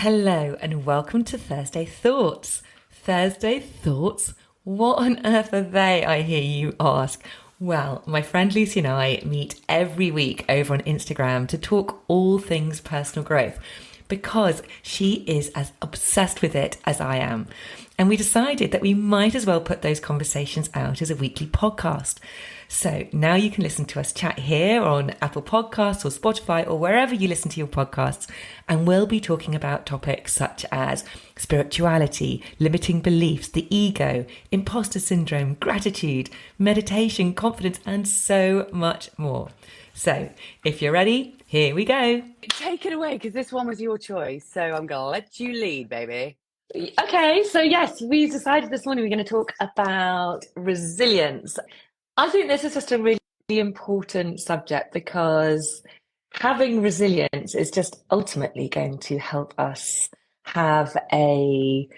Hello and welcome to Thursday Thoughts. Thursday Thoughts? What on earth are they, I hear you ask? Well, my friend Lucy and I meet every week over on Instagram to talk all things personal growth because she is as obsessed with it as I am. And we decided that we might as well put those conversations out as a weekly podcast. So now you can listen to us chat here on Apple Podcasts or Spotify or wherever you listen to your podcasts. And we'll be talking about topics such as spirituality, limiting beliefs, the ego, imposter syndrome, gratitude, meditation, confidence, and so much more. So if you're ready, here we go. Take it away, because this one was your choice. So I'm going to let you lead, baby. Okay, so yes, we decided this morning we're going to talk about resilience. I think this is just a really important subject because having resilience is just ultimately going to help us have a.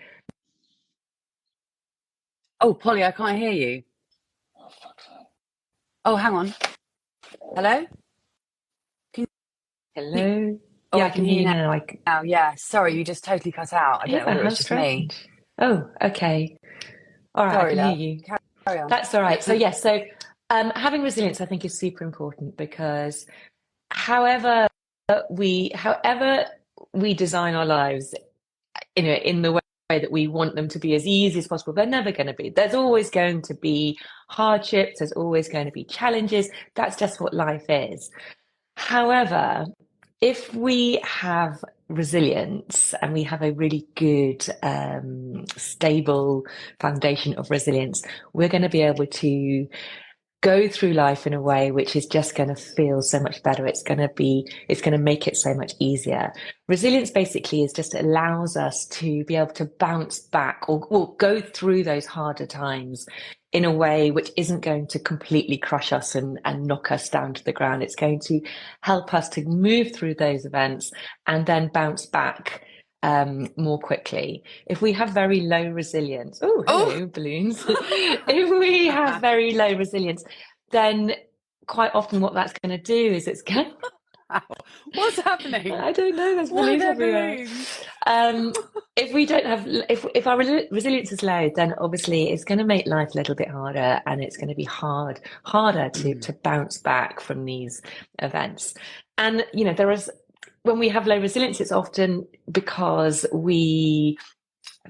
Oh, Polly, I can't hear you. Oh, hang on. Hello? Can you... Hello? Oh, Yeah, I I can can hear hear you you now. now. Yeah, sorry, you just totally cut out. I don't know Yeah, whether it how was just me. strange. Oh, okay. All right, I Sorry, can hear love. you. Carry on. That's all right. So yes, having resilience, I think, is super important because however however we design our lives, in the way that we want them to be as easy as possible, they're never going to be. There's always going to be hardships. There's always going to be challenges. That's just what life is. However, if we have resilience and we have a really good, stable foundation of resilience, we're going to be able to go through life in a way which is just going to feel so much better. It's going to make it so much easier. Resilience basically is just allows us to be able to bounce back or go through those harder times in a way which isn't going to completely crush us and knock us down to the ground. It's going to help us to move through those events and then bounce back more quickly. If we have very low resilience, oh, Oh! hello, balloons. If we have very low resilience, then quite often what that's going to do is it's going. What's happening? I don't know. There's Why are balloons there everywhere. balloons? Um, if we don't have, if our resilience is low, then obviously it's going to make life a little bit harder, and it's going to be harder to bounce back from these events. And there is when we have low resilience, it's often because we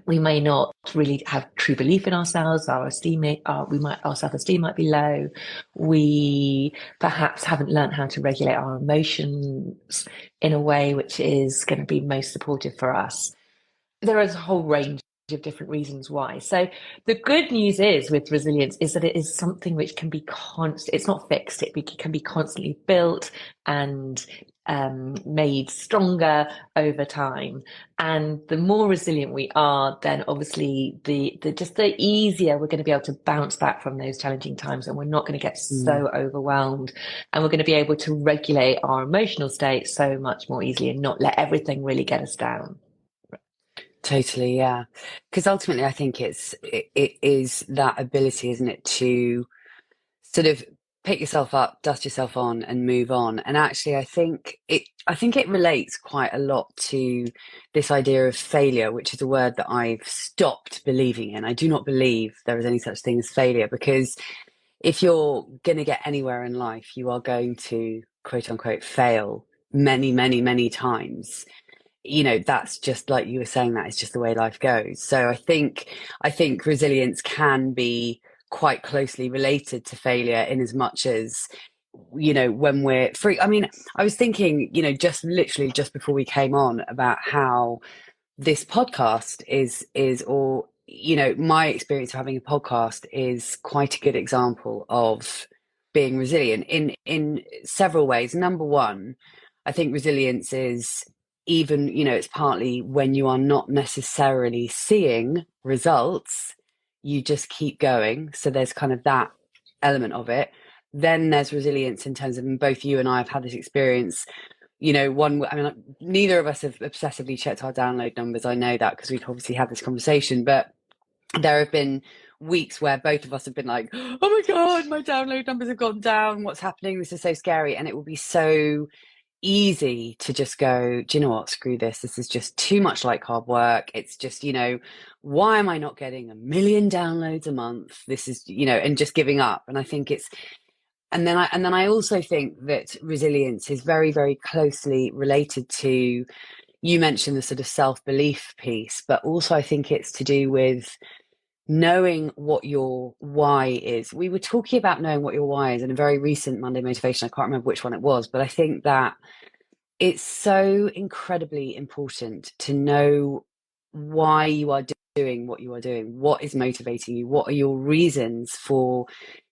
may not really have true belief in ourselves. Our self-esteem might be low. We perhaps haven't learned how to regulate our emotions in a way which is going to be most supportive for us. There is a whole range of different reasons why. So the good news is with resilience is that it is something which can be constant. It's not fixed. Can be constantly built and made stronger over time. And the more resilient we are, then obviously the easier we're going to be able to bounce back from those challenging times, and we're not going to get so overwhelmed, and we're going to be able to regulate our emotional state so much more easily and not let everything really get us down. Totally, yeah. Because ultimately, I think it is that ability, isn't it, to sort of pick yourself up, dust yourself on, and move on. And actually, I think it relates quite a lot to this idea of failure, which is a word that I've stopped believing in. I do not believe there is any such thing as failure, because if you're going to get anywhere in life, you are going to quote unquote fail many, many, many times. That's just like you were saying, that is just the way life goes. So I think resilience can be quite closely related to failure, in as much as, when we're free. I mean, I was thinking, just literally just before we came on, about how this podcast is or my experience of having a podcast is quite a good example of being resilient in several ways. Number one, I think resilience is, even, it's partly when you are not necessarily seeing results, you just keep going. So there's kind of that element of it. Then there's resilience in terms of, and both you and I have had this experience, I mean, neither of us have obsessively checked our download numbers. I know that because we've obviously had this conversation, but there have been weeks where both of us have been like, oh my God, my download numbers have gone down. What's happening? This is so scary. And it will be so easy to just go, do you know what, screw this. This is just too much like hard work. It's just, why am I not getting 1 million downloads a month? This is, and just giving up. And I think it's, and then I also think that resilience is very, very closely related to, you mentioned the sort of self-belief piece, but also I think it's to do with knowing what your why is. We were talking about knowing what your why is in a very recent Monday Motivation. I can't remember which one it was, but I think that it's so incredibly important to know why you are doing what you are doing. What is motivating you? What are your reasons for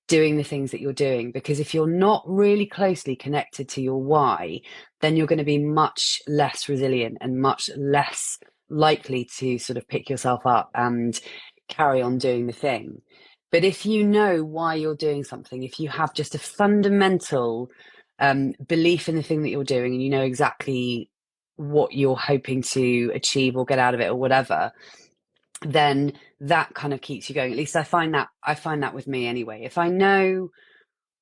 doing the things that you're doing? Because if you're not really closely connected to your why, then you're going to be much less resilient and much less likely to sort of pick yourself up and carry on doing the thing. But if you know why you're doing something, if you have just a fundamental belief in the thing that you're doing, and you know exactly what you're hoping to achieve or get out of it or whatever, then that kind of keeps you going. At least I find that with me anyway. If I know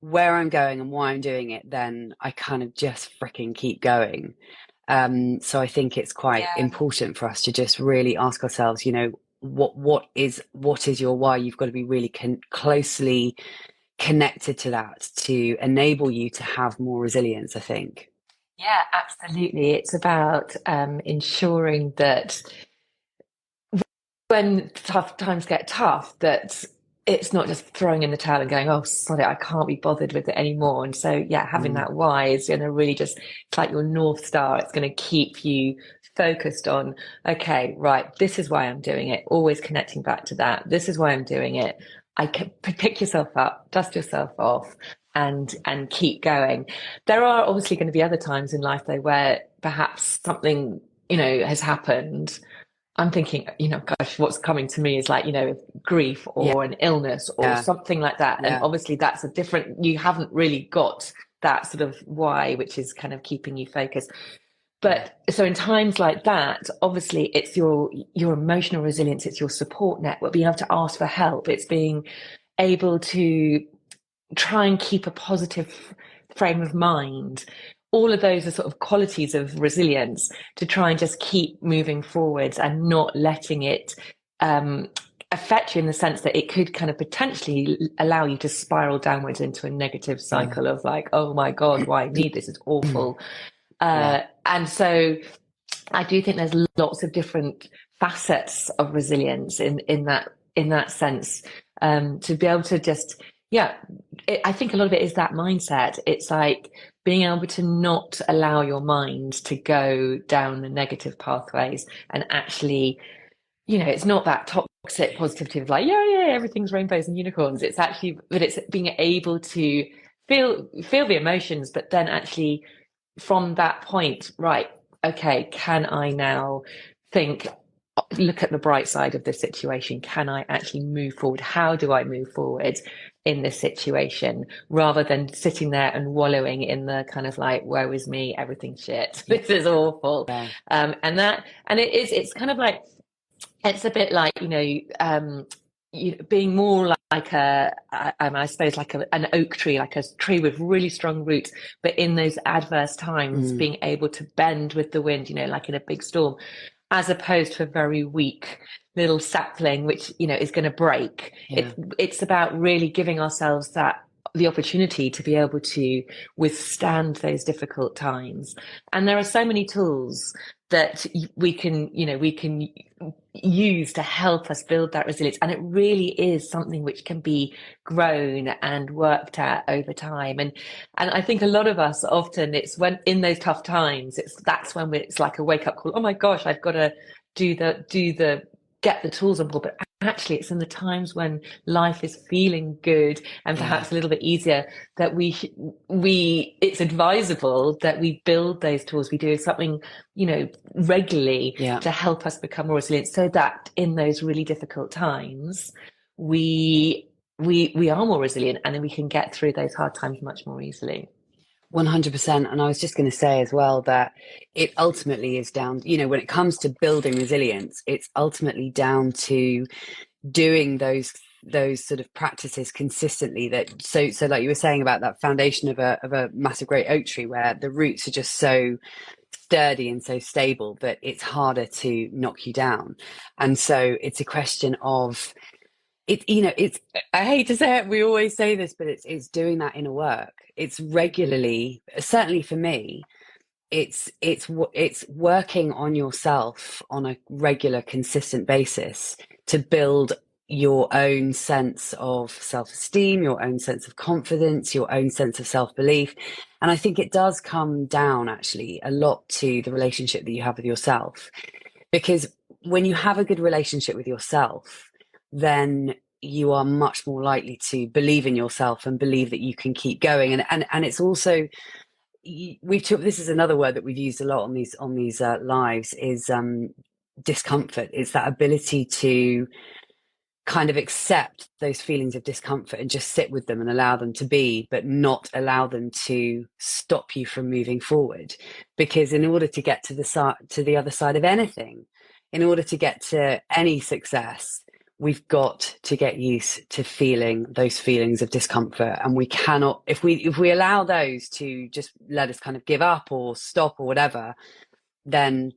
where I'm going and why I'm doing it, then I kind of just freaking keep going. So I think it's quite Yeah. important for us to just really ask ourselves, what is your why? You've got to be really closely connected to that to enable you to have more resilience, I think. Yeah, absolutely. It's about ensuring that when tough times get tough, that it's not just throwing in the towel and going, oh, sorry, I can't be bothered with it anymore. And so, yeah, having Mm, that why is going to really just, it's like your North Star. It's going to keep you focused on, okay, right, this is why I'm doing it. Always connecting back to that. This is why I'm doing it. I can pick yourself up, dust yourself off, and keep going. There are obviously going to be other times in life though where perhaps something, has happened. I'm thinking, gosh, what's coming to me is like, grief yeah, or an illness or yeah, something like that. And yeah, obviously that's you haven't really got that sort of why, which is kind of keeping you focused. yeah, But so in times like that, obviously it's your emotional resilience, it's your support network, being able to ask for help, it's being able to try and keep a positive frame of mind. All of those are sort of qualities of resilience to try and just keep moving forwards and not letting it um, affect you in the sense that it could kind of potentially allow you to spiral downwards into a negative yeah, cycle of like, oh my God, why me? This is awful. yeah. And so I do think there's lots of different facets of resilience in that sense. To be able to just, yeah, I think a lot of it is that mindset. It's like being able to not allow your mind to go down the negative pathways and actually, it's not that toxic positivity of like, yeah, yeah, everything's rainbows and unicorns. It's actually, but it's being able to feel the emotions, but then actually from that point, right, okay, can I now think, look at the bright side of the situation? Can I actually move forward? How do I move forward in this situation rather than sitting there and wallowing in the kind of like, woe is me, everything's shit. Yeah, This is awful. yeah, And it's kind of like, it's a bit like, being more like I suppose, like an oak tree, like a tree with really strong roots, but in those adverse times, mm, being able to bend with the wind, like in a big storm, as opposed to a very weak little sapling, which, is going to break. yeah, It's about really giving ourselves the opportunity to be able to withstand those difficult times. And there are so many tools that we can use to help us build that resilience. And it really is something which can be grown and worked at over time. And I think a lot of us often, it's when in those tough times, that's when it's like a wake up call. Oh my gosh, I've got to do the get the tools on board. But actually it's in the times when life is feeling good and yeah, perhaps a little bit easier that it's advisable that we build those tools. We do something, regularly yeah. to help us become more resilient so that in those really difficult times, we we are more resilient and then we can get through those hard times much more easily. 100%. And I was just going to say as well that it ultimately is down, when it comes to building resilience, it's ultimately down to doing those sort of practices consistently, that so like you were saying about that foundation of a massive great oak tree, where the roots are just so sturdy and so stable that it's harder to knock you down. And so it's a question of it, it's, I hate to say it, we always say this, but it's doing that inner work. It's regularly, certainly for me, it's working on yourself on a regular, consistent basis to build your own sense of self-esteem, your own sense of confidence, your own sense of self-belief. And I think it does come down actually a lot to the relationship that you have with yourself. Because when you have a good relationship with yourself, then you are much more likely to believe in yourself and believe that you can keep going. And it's also, we've talked, this is another word that we've used a lot on these lives, is discomfort. It's that ability to kind of accept those feelings of discomfort and just sit with them and allow them to be, but not allow them to stop you from moving forward. Because in order to get to the other side of anything, in order to get to any success, we've got to get used to feeling those feelings of discomfort. And we cannot, if we allow those to just let us kind of give up or stop or whatever, then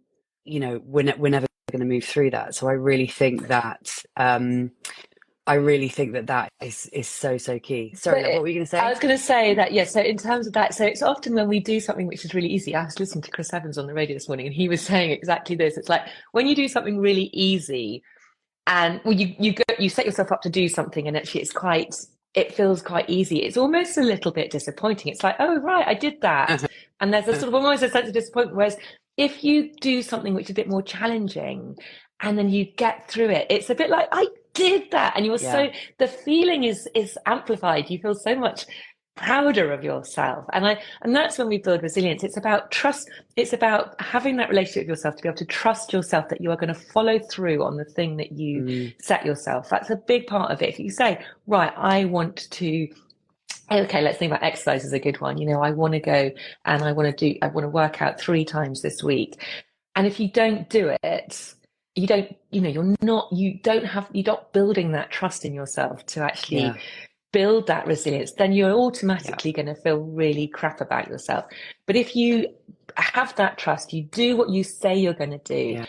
we're never going to move through that. So I really think that that is so key. Sorry, But love, what were you going to I say? was going to say that, yeah, so in terms of that, so it's often when we do something which is really easy. I was listening to Chris Evans on the radio this morning, and he was saying exactly this. It's like when you do something really easy, and well, you set yourself up to do something, and actually it feels quite easy. It's almost a little bit disappointing. It's like, oh right, I did that, and there's a sort of almost a sense of disappointment. Whereas if you do something which is a bit more challenging, and then you get through it, it's a bit like I did that, and you're Yeah. so the feeling is amplified. You feel so much prouder of yourself, and that's when we build resilience. It's about trust. It's about having that relationship with yourself, to be able to trust yourself that you are going to follow through on the thing that you set yourself. That's a big part of it. If you say, right, I want to, okay, let's think about exercise as a good one. I want to go and I want to work out 3 times this week. And if you don't do it, you're not building that trust in yourself to Yeah. actually build that resilience, then you're Yeah. automatically going to feel really crap about yourself. But if you have that trust, you do what you say you're going to do. Yeah.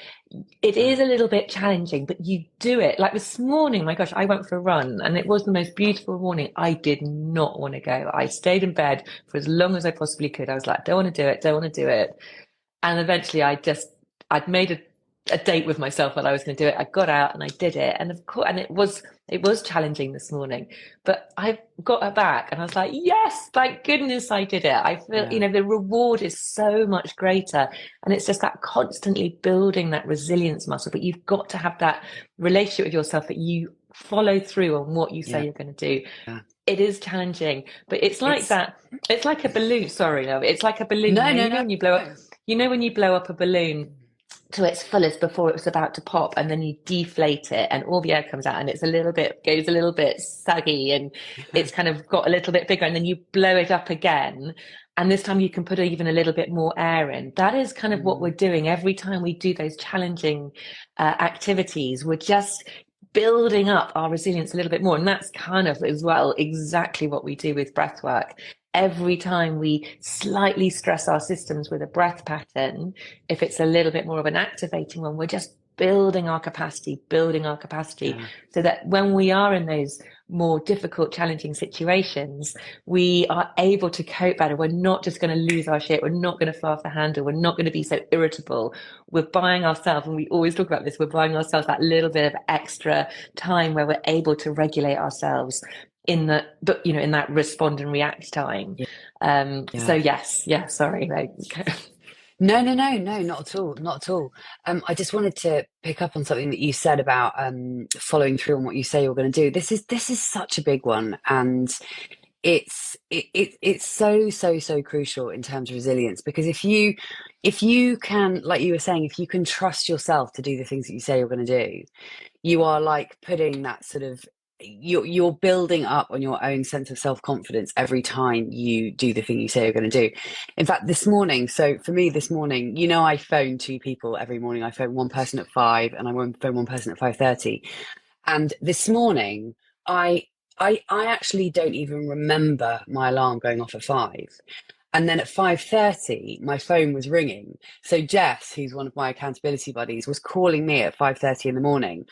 It is a little bit challenging, but you do it. Like this morning, my gosh, I went for a run and it was the most beautiful morning. I did not want to go. I stayed in bed for as long as I possibly could. I was like, don't want to do it, don't want to do it. And eventually I'd made a date with myself that I was going to do it. I got out and I did it. And of course, and it was challenging this morning, but I got her back and I was like, yes, thank goodness I did it. I feel, the reward is so much greater. And it's just that constantly building that resilience muscle, but you've got to have that relationship with yourself that you follow through on what you say you're going to do. Yeah. It is challenging, but it's like that. It's like a balloon. Sorry, no, it's like a balloon. No, When you blow up, when you blow up a balloon to its fullest before it was about to pop, and then you deflate it and all the air comes out and it's goes a little bit saggy and it's kind of got a little bit bigger, and then you blow it up again, and this time you can put even a little bit more air in. That is kind of what we're doing every time we do those challenging activities. We're just building up our resilience a little bit more, and that's kind of as well exactly what we do with breath work. Every time we slightly stress our systems with a breath pattern, if it's a little bit more of an activating one, we're just building our capacity, so that when we are in those more difficult, challenging situations, we are able to cope better. We're not just going to lose our shit. We're not going to fly off the handle. We're not going to be so irritable. We're buying ourselves, and we always talk about this, we're buying ourselves that little bit of extra time where we're able to regulate ourselves in that respond and react time. So yes, sorry. No, not at all, not at all. I just wanted to pick up on something that you said about following through on what you say you're going to do. This is such a big one, and it's so crucial in terms of resilience, because if you can, like you were saying, if you can trust yourself to do the things that you say you're going to do, you are like putting that sort of, you're building up on your own sense of self-confidence every time you do the thing you say you're going to do. In fact, this morning, so for me this morning, I phone 2 people every morning. I phone one person at 5 and I phone one person at 5:30. And this morning I I actually don't even remember my alarm going off at 5. And then at 5:30, my phone was ringing. So Jess, who's one of my accountability buddies, was calling me at 5:30 in the morning.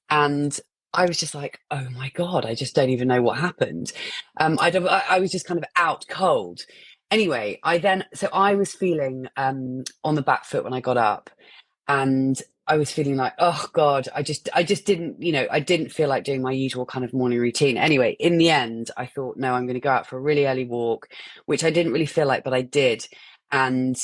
And I was just like, oh my God, I just don't even know what happened. I was just kind of out cold. Anyway, so I was feeling on the back foot when I got up, and I was feeling like, oh God, I just didn't, I didn't feel like doing my usual kind of morning routine. Anyway, in the end, I thought, no, I'm going to go out for a really early walk, which I didn't really feel like, but I did. And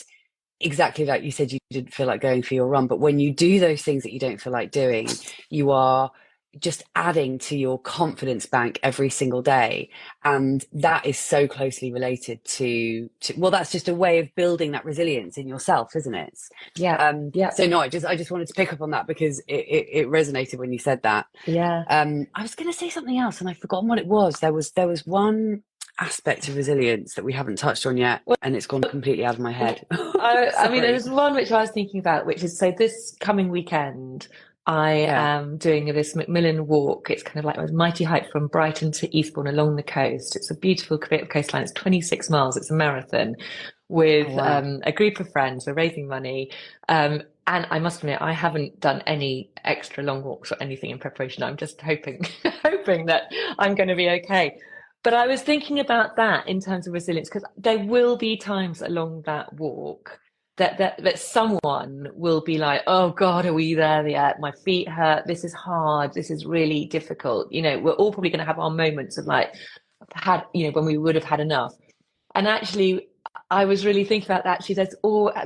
exactly like you said, you didn't feel like going for your run, but when you do those things that you don't feel like doing, you are just adding to your confidence bank every single day. And that is so closely related to well, that's just a way of building that resilience in yourself, isn't it? Yeah, yeah, So no, I just wanted to pick up on that because it resonated when you said that. yeah. I was going to say something else and I've forgotten what it was. There was one aspect of resilience that we haven't touched on yet, Well, and it's gone completely out of my head. I mean, Sorry. there's one which I was thinking about, which is so this coming weekend, I Yeah. am doing this Macmillan walk. It's kind of like a mighty hike from Brighton to Eastbourne along the coast. It's a beautiful bit of coastline. It's 26 miles. It's a marathon Oh with wow. a group of friends. We're raising money. And I must admit, I haven't done any extra long walks or anything in preparation. I'm just hoping, hoping that I'm going to be okay. But I was thinking about that in terms of resilience, because there will be times along that walk that someone will be like, "Oh God, are we there yet? My feet hurt. This is hard. This is really difficult." We're all probably going to have our moments of like, had when we would have had enough. And actually, I was really thinking about that. Actually,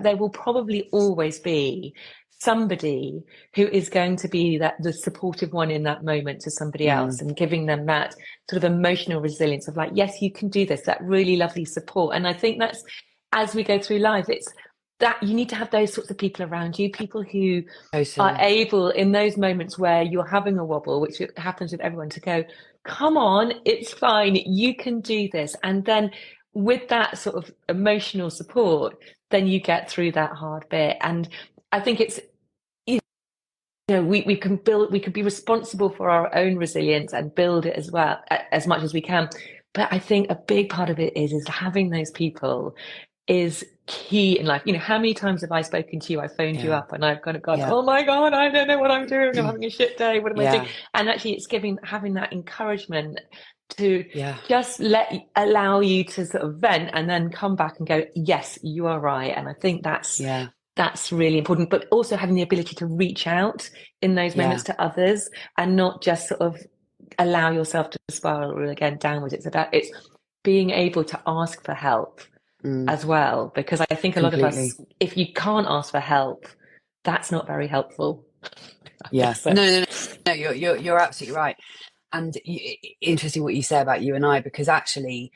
there will probably always be somebody who is going to be the supportive one in that moment to somebody else, Mm, and giving them that sort of emotional resilience of like, yes, you can do this, that really lovely support. And I think that's, as we go through life, it's that you need to have those sorts of people around you, people who are totally. able in those moments where you're having a wobble, which happens with everyone, to go, come on, it's fine, you can do this. And then with that sort of emotional support, then you get through that hard bit. And I think it's, we can build, we can be responsible for our own resilience and build it as well, as much as we can. But I think a big part of it is having those people is key in life. How many times have I spoken to you? I phoned you Yeah. up and I've kind of gone, Yeah. oh my God, I don't know what I'm doing. I'm having a shit day. What am I doing? Yeah. And actually it's having that encouragement to Yeah. just allow you to sort of vent and then come back and go, yes, you are right. And I think Yeah. that's really important, but also having the ability to reach out in those moments Yeah. to others and not just sort of allow yourself to spiral again downwards. It's being able to ask for help Mm, as well, because I think a lot of us, completely. if you can't ask for help, that's not very helpful. I Yeah. guess so. No, no, no. No, you're absolutely right. And interesting what you say about you and I, because actually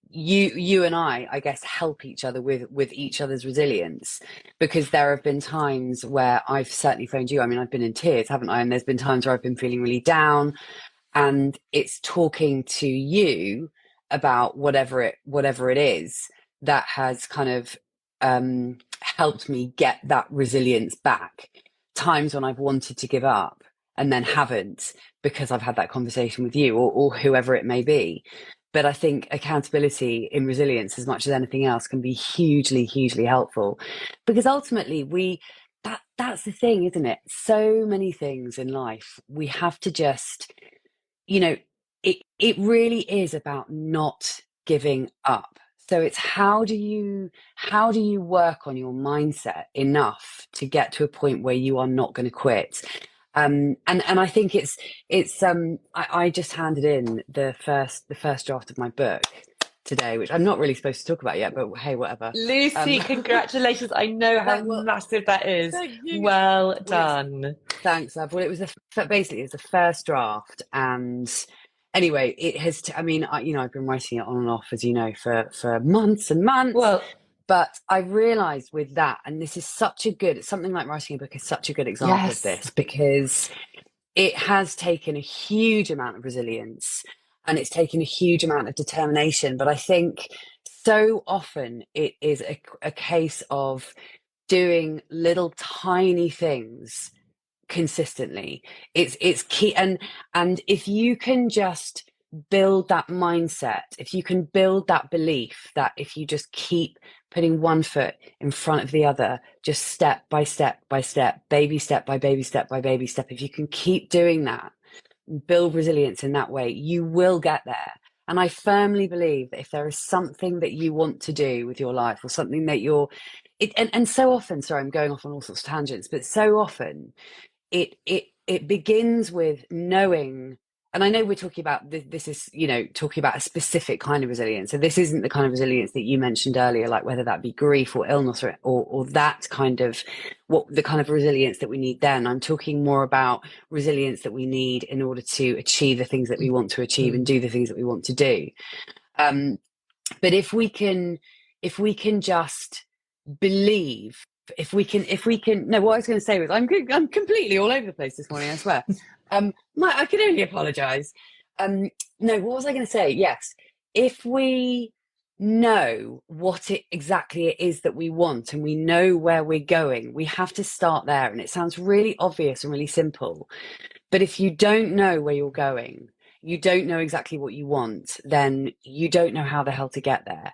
you and I guess help each other with each other's resilience, because there have been times where I've certainly phoned you. I mean, I've been in tears, haven't I? And there's been times where I've been feeling really down, and it's talking to you about whatever it is that has kind of helped me get that resilience back. Times when I've wanted to give up and then haven't, because I've had that conversation with you, or whoever it may be. But I think accountability in resilience, as much as anything else, can be hugely, hugely helpful, because ultimately that's the thing, isn't it? So many things in life we have to just, you know, it really is about not giving up. So it's how do you work on your mindset enough to get to a point where you are not going to quit. And I think I just handed in the first draft of my book today, which I'm not really supposed to talk about yet, but hey, whatever. Lucy, Um, congratulations. I know how well, massive that is. thank you. Well Well, it's done. Thanks, Love. Well, it was basically it's the first draft, and anyway, it has. I mean, I've been writing it on and off, as you know, for months and months. Well, But I realised with that, and this is something like writing a book is such a good example of yes. this, because it has taken a huge amount of resilience and it's taken a huge amount of determination. But I think so often it is a case of doing little tiny things consistently. It's key. And if you can just build that mindset, if you can build that belief that if you just keep putting one foot in front of the other, just step by step by step, baby step by baby step by baby step, if you can keep doing that, build resilience in that way, you will get there. And I firmly believe that if there is something that you want to do with your life, or something that and so often, sorry, I'm going off on all sorts of tangents, but so often it begins with knowing. And I know we're talking about this is, talking about a specific kind of resilience, so this isn't the kind of resilience that you mentioned earlier, like whether that be grief or illness, or that kind of, what the kind of resilience that we need. Then I'm talking more about resilience that we need in order to achieve the things that we want to achieve and do the things that we want to do. But if we can just believe, if we can no, what I was going to say was, I'm completely all over the place this morning, I swear. I can only apologize. No, what was I going to say? Yes, if we know what exactly it is that we want, and we know where we're going, we have to start there. And it sounds really obvious and really simple, but if you don't know where you're going, you don't know exactly what you want, then you don't know how the hell to get there.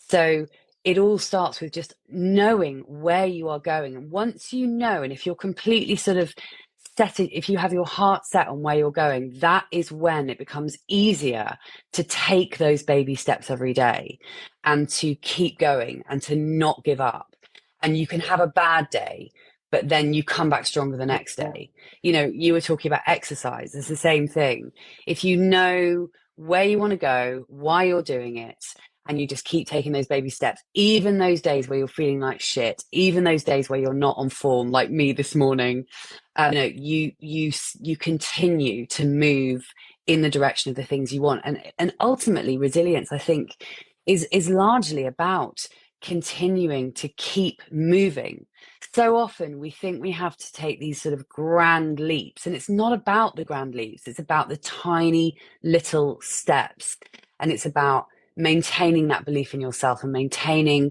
So it all starts with just knowing where you are going. And once you know, and if you're completely sort of set it, if you have your heart set on where you're going, that is when it becomes easier to take those baby steps every day, and to keep going, and to not give up. And you can have a bad day, but then you come back stronger the next Yeah. day. You were talking about exercise. It's the same thing. If you know where you want to go, why you're doing it, and you just keep taking those baby steps, even those days where you're feeling like shit, even those days where you're not on form, like me this morning, you continue to move in the direction of the things you want. And ultimately, resilience, I think, is largely about continuing to keep moving. So often we think we have to take these sort of grand leaps, and it's not about the grand leaps, it's about the tiny little steps. And it's about maintaining that belief in yourself, and maintaining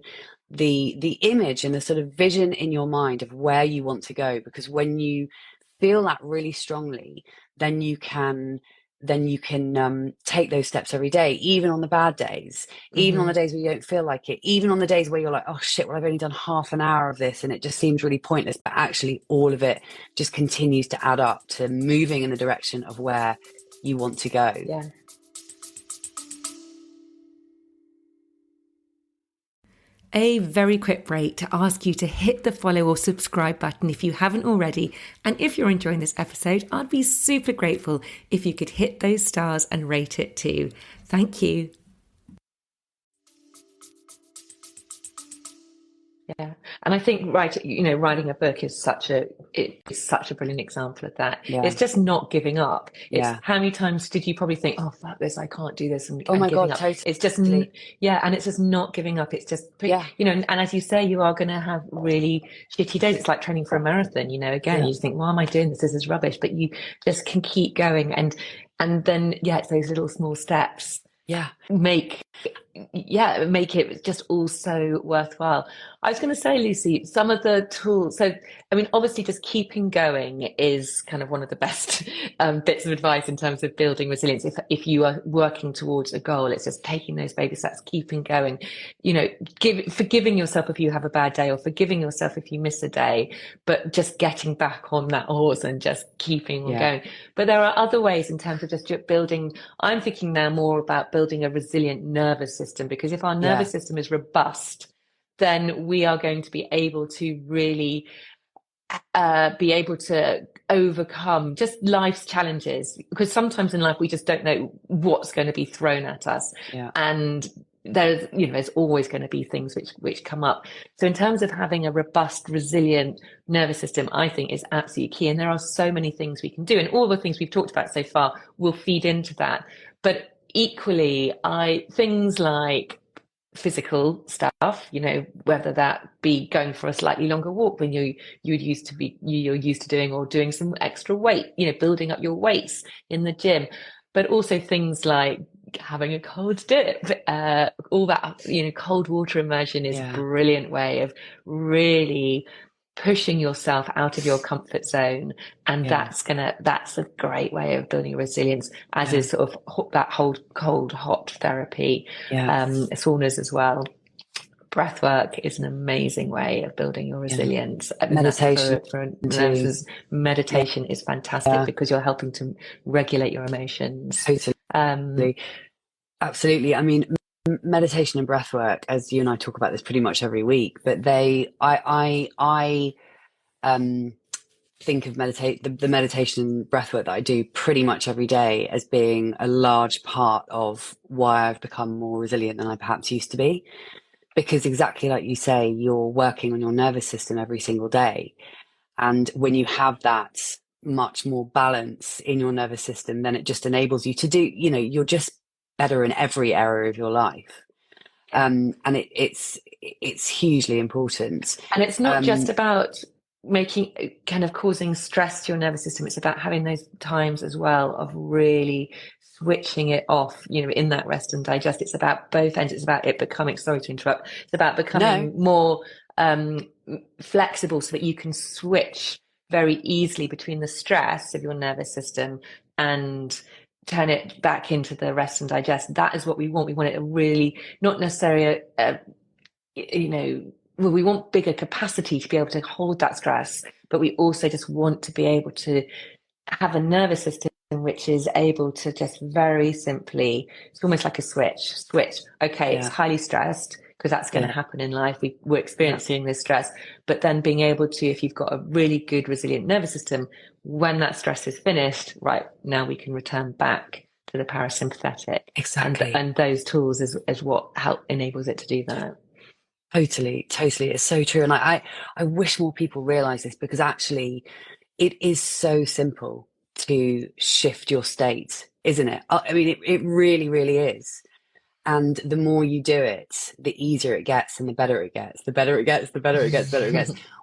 the image and the sort of vision in your mind of where you want to go. Because when you feel that really strongly, then you can take those steps every day, even on the bad days, even on the days where you don't feel like it, even on the days where you're like, oh shit, well, I've only done half an hour of this and it just seems really pointless. But actually all of it just continues to add up to moving in the direction of where you want to go. Yeah. A very quick break to ask you to hit the follow or subscribe button if you haven't already. And if you're enjoying this episode, I'd be super grateful if you could hit those stars and rate it too. Thank you. Yeah, and I think writing a book is such a brilliant example of that. Yeah. It's just not giving up. It's Yeah. how many times did you probably think, oh fuck this, I can't do this, Oh and my giving God, up. totally. It's just and it's just not giving up. It's just Yeah. and as you say, you are going to have really shitty days. It's like training for a marathon. Again, you think, why am I doing this? This is rubbish. But you just can keep going, and then it's those little small steps Yeah. make it just all so worthwhile. I was going to say, Lucy, some of the tools. So, I mean, obviously, just keeping going is kind of one of the best bits of advice in terms of building resilience. If you are working towards a goal, it's just taking those baby steps, keeping going. Forgiving yourself if you have a bad day, or forgiving yourself if you miss a day, but just getting back on that horse and just keeping on going. But there are other ways in terms of just building. I'm thinking now more about building a resilient nervous system, because if our nervous system is robust, then we are going to be able to really be able to overcome just life's challenges, because sometimes in life we just don't know what's going to be thrown at us, and there's always going to be things which come up. So in terms of having a robust, resilient nervous system, I think is absolutely key. And there are so many things we can do, and all the things we've talked about so far will feed into that. But equally, things like physical stuff, whether that be going for a slightly longer walk than you're used to doing, or doing some extra weight, building up your weights in the gym, but also things like having a cold dip, all that, cold water immersion is a brilliant way of really pushing yourself out of your comfort zone. And that's a great way of building resilience, as is sort of that whole cold, hot therapy, saunas as well. Breath work is an amazing way of building your resilience. I mean, meditation that's for too. meditation is fantastic because you're helping to regulate your emotions. Totally. Absolutely. I mean, meditation and breath work, as you and I talk about this pretty much every week, but I think of the meditation and breath work that I do pretty much every day as being a large part of why I've become more resilient than I perhaps used to be. Because exactly like you say, you're working on your nervous system every single day. And when you have that much more balance in your nervous system, then it just enables you to do, you're just better in every area of your life. And it's hugely important. And it's not just about causing stress to your nervous system. It's about having those times as well of really switching it off, in that rest and digest. It's about both ends. It's about it becoming, sorry to interrupt, it's about becoming more flexible so that you can switch very easily between the stress of your nervous system and turn it back into the rest and digest. That is what we want. We want it to really, not necessarily we want bigger capacity to be able to hold that stress, but we also just want to be able to have a nervous system which is able to just very simply, it's almost like a switch. Okay, it's highly stressed because that's going to happen in life. We're experiencing this stress, but then being able to, if you've got a really good resilient nervous system, when that stress is finished, right, now we can return back to the parasympathetic. Exactly. And those tools is what enables it to do that. Totally. It's so true. And I wish more people realize this, because actually it is so simple to shift your state, isn't it? I mean, it really, really is. And the more you do it, the easier it gets and the better it gets. The better it gets, the better it gets.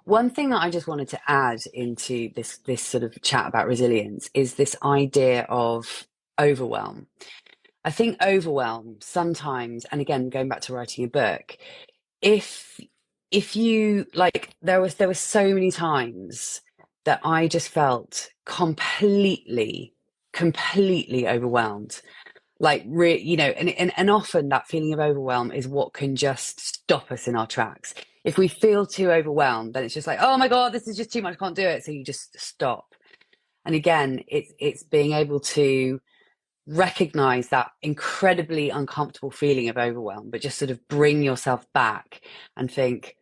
One thing that I just wanted to add into this sort of chat about resilience is this idea of overwhelm. I think overwhelm sometimes, and again, going back to writing a book, if you like, there were so many times that I just felt completely overwhelmed. Like, and often that feeling of overwhelm is what can just stop us in our tracks. If we feel too overwhelmed, then it's just like, oh my God, this is just too much, I can't do it. So you just stop. And again, it's being able to recognize that incredibly uncomfortable feeling of overwhelm, but just sort of bring yourself back and think,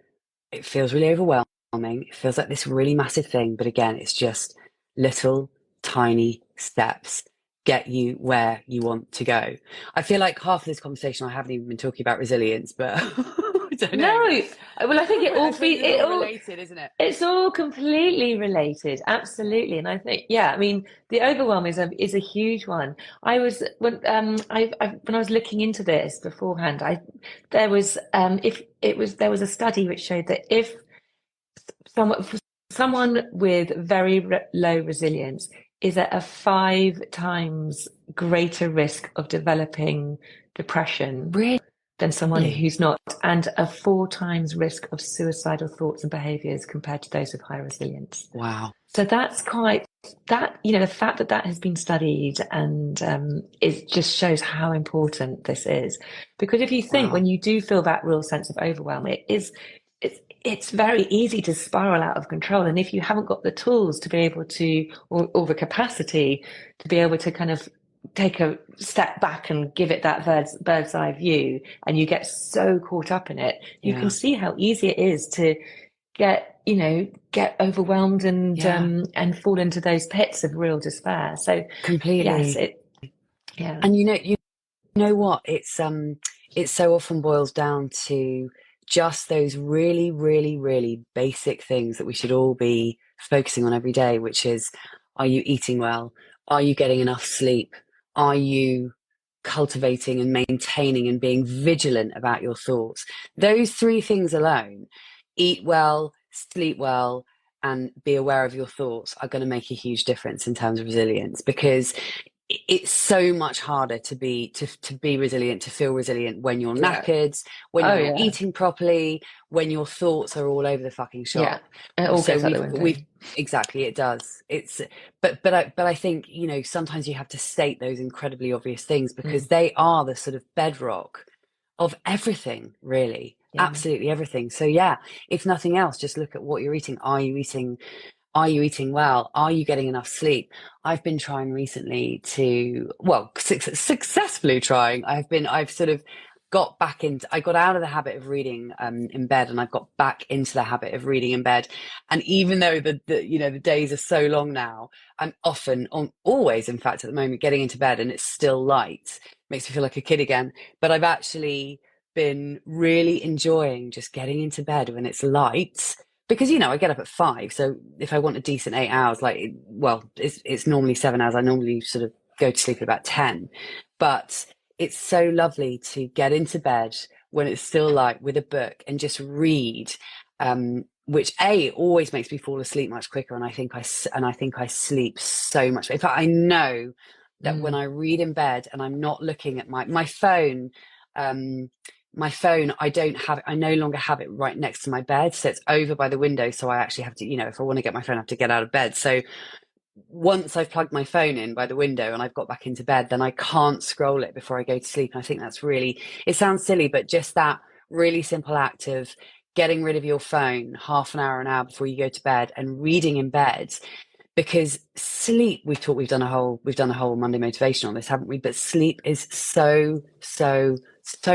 it feels really overwhelming. It feels like this really massive thing. But again, it's just little tiny steps get you where you want to go. I feel like half of this conversation I haven't even been talking about resilience, but I don't know. No, well, I think it all related, isn't it? It's all completely related, absolutely. And I think, I mean, the overwhelm is a huge one. I was when I was looking into this beforehand, there was a study which showed that if someone with very low resilience is at a 5 times greater risk of developing depression than someone who's not, and a 4 times risk of suicidal thoughts and behaviors compared to those with high resilience. Wow. So that's the fact that has been studied, and it just shows how important this is. Because if you think, when you do feel that real sense of overwhelm, it's very easy to spiral out of control. And if you haven't got the tools to be able to, or the capacity to be able to kind of take a step back and give it that bird's eye view, and you get so caught up in it, you can see how easy it is to get overwhelmed and fall into those pits of real despair. So completely. Yes, And you know what? It so often boils down to just those really, really, really basic things that we should all be focusing on every day, which is, are you eating well? Are you getting enough sleep? Are you cultivating and maintaining and being vigilant about your thoughts? Those 3 things alone, eat well, sleep well, and be aware of your thoughts, are going to make a huge difference in terms of resilience. Because it's so much harder to be resilient, to feel resilient when you're Yeah. knackered, when Oh you're not yeah. eating properly, when your thoughts are all over the fucking Yeah. shop. It all So goes out the window. we've exactly, it does. It's but I think, you know, sometimes you have to state those incredibly obvious things because they are the sort of bedrock of everything, really. Yeah. Absolutely everything. So yeah, if nothing else, just look at what you're eating. Are you eating well? Are you getting enough sleep? I've been trying recently to, well, successfully trying. I've sort of got back into, I got out of the habit of reading in bed, and I've got back into the habit of reading in bed. And even though you know, the days are so long now, I'm often always, in fact, at the moment, getting into bed and it's still light. Makes me feel like a kid again. But I've actually been really enjoying just getting into bed when it's light, because, you know, I get up at 5, so if I want a decent 8 hours, like, well, it's normally 7 hours. I normally sort of go to sleep at about 10, but it's so lovely to get into bed when it's still light with a book and just read, which always makes me fall asleep much quicker, and I think I sleep so much. In fact, I know that when I read in bed and I'm not looking at my phone, my phone, I no longer have it right next to my bed. So it's over by the window. So I actually have to, you know, if I want to get my phone, I have to get out of bed. So once I've plugged my phone in by the window and I've got back into bed, then I can't scroll it before I go to sleep. And I think that's really, it sounds silly, but just that really simple act of getting rid of your phone half an hour before you go to bed and reading in bed, because sleep, we've done a whole Monday motivation on this, haven't we? But sleep is so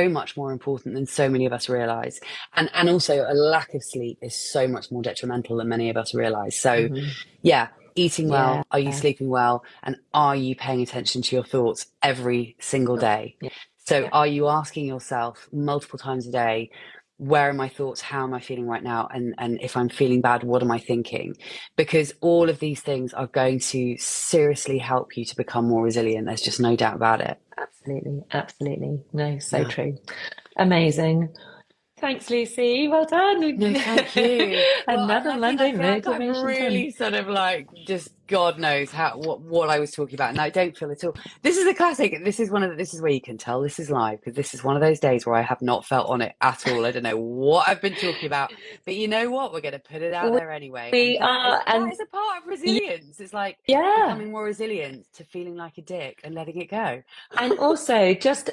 much more important than so many of us realize, and also a lack of sleep is so much more detrimental than many of us realize. So yeah, eating Yeah. well, are you sleeping well, and are you paying attention to your thoughts every single day? Yeah. So are you asking yourself multiple times a day, where are my thoughts? How am I feeling right now? And if I'm feeling bad, what am I thinking? Because all of these things are going to seriously help you to become more resilient. There's just no doubt about it. Absolutely. Absolutely. No, so Yeah. true. Amazing. Thanks, Lucy. Well done. No, thank you. Well, Another I Monday feel like I've motivation done. really sort of like just God knows what I was talking about, and I don't feel at all. This is a classic. This is where you can tell this is live, because this is one of those days where I have not felt on it at all. I don't know what I've been talking about, but you know what? We're going to put it out We, there anyway, and we are, that and is a part of resilience. It's like yeah. becoming more resilient to feeling like a dick and letting it go. And also, just,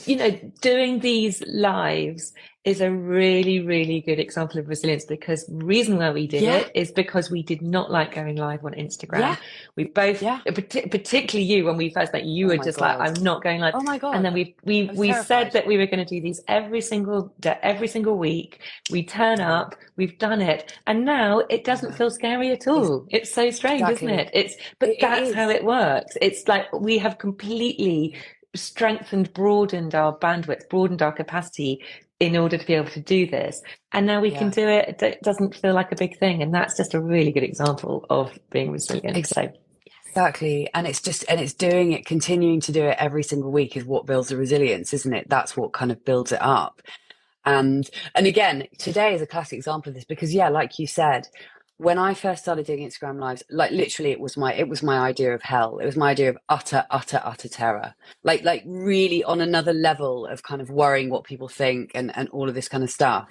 you know, doing these lives is a really, really good example of resilience, because the reason why we did Yeah, it is because we did not like going live on Instagram. yeah, We both, yeah. particularly you, when we first met, you Oh were my just like, God. I'm not going live. Oh my And God. then I was we said terrified. that we were going to do these every single day, every single week. We turn up, we've done it. And now it doesn't Yeah. feel scary at all. It's so strange, isn't Exactly. it? But It that's how is. it works. It's like we have completely strengthened, broadened our bandwidth, broadened our capacity in order to be able to do this. And now we can Yeah. do it. It doesn't feel like a big thing. And that's just a really good example of being resilient. So, Exactly. And it's doing it, continuing to do it every single week is what builds the resilience, isn't it? That's what kind of builds it up. And again, today is a classic example of this, because yeah, like you said, when I first started doing Instagram lives, like literally it was my idea of hell. It was my idea of utter terror. Like really on another level of kind of worrying what people think and all of this kind of stuff.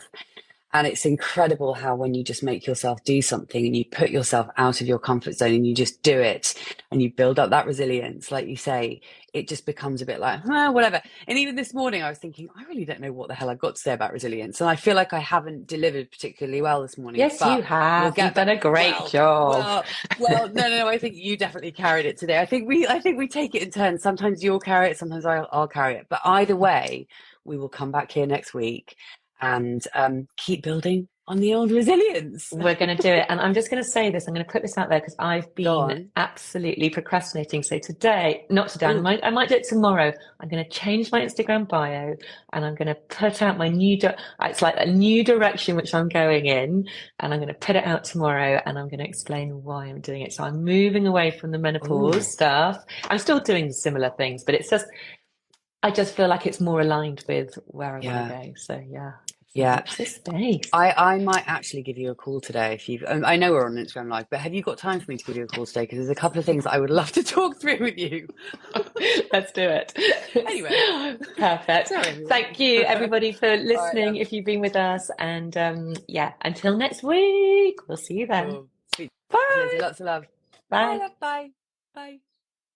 And it's incredible how when you just make yourself do something and you put yourself out of your comfort zone and you just do it and you build up that resilience, like you say, it just becomes a bit like, whatever. And even this morning, I was thinking, I really don't know what the hell I've got to say about resilience. And I feel like I haven't delivered particularly well this morning, yes, you but we'll have. You've get done back. a great job. No. I think you definitely carried it today. I think we take it in turns. Sometimes you'll carry it, sometimes I'll carry it. But either way, we will come back here next week and keep building on the old resilience. We're going to do it. And I'm just going to say this. I'm going to put this out there because I've Go been on. absolutely procrastinating. So today, not today, Ooh. I might do it tomorrow. I'm going to change my Instagram bio and I'm going to put out my it's like a new direction which I'm going in, and I'm going to put it out tomorrow and I'm going to explain why I'm doing it. So I'm moving away from the menopause Ooh. stuff. I'm still doing similar things, but I just feel like it's more aligned with where I want to Yeah. go. So yeah. Yeah. Watch this space. I might actually give you a call today if you. I know we're on Instagram Live, but have you got time for me to give you a call today? Because there's a couple of things that I would love to talk through with you. Let's do it. Anyway, Perfect. sorry, everyone. Thank you, everybody, for listening. Love. If you've been with us, and yeah, until next week, we'll see you then. Cool. Sweet. Bye. Lots of love. Bye, Bye. love. Bye. Bye.